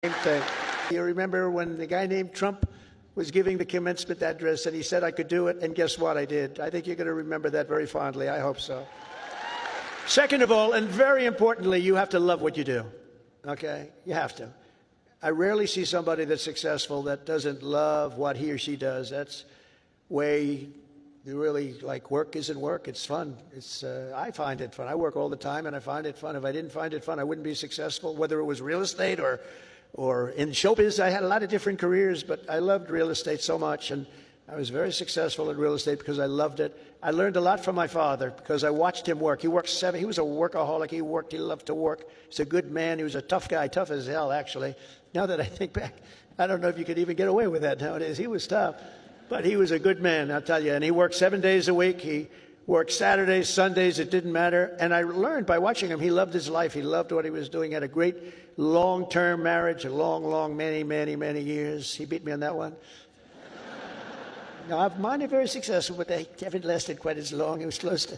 Same thing. You remember when the guy named Trump was giving the commencement address and he said I could do it, and guess what? I did. I think you're going to remember that very fondly. I hope so. Second of all, and very importantly, you have to love what you do. Okay? You have to. I rarely see somebody that's successful that doesn't love what he or she does. That's way you really like work isn't work. It's fun. I find it fun. I work all the time and I find it fun. If I didn't find it fun, I wouldn't be successful, whether it was real estate or in showbiz. I had a lot of different careers, but I loved real estate so much, and I was very successful in real estate because I loved it. I learned a lot from my father because I watched him work. He worked he was a workaholic. He loved to work. He's a good man. He was a tough guy, tough as hell, actually. Now that I think back, I don't know if you could even get away with that nowadays. He was tough, but he was a good man, I'll tell you. And he worked 7 days a week. He worked Saturdays, Sundays, it didn't matter. And I learned by watching him, he loved his life. He loved what he was doing. He had a great long-term marriage, a long, many years. He beat me on that one. No, mine are very successful, but they haven't lasted quite as long. It was close to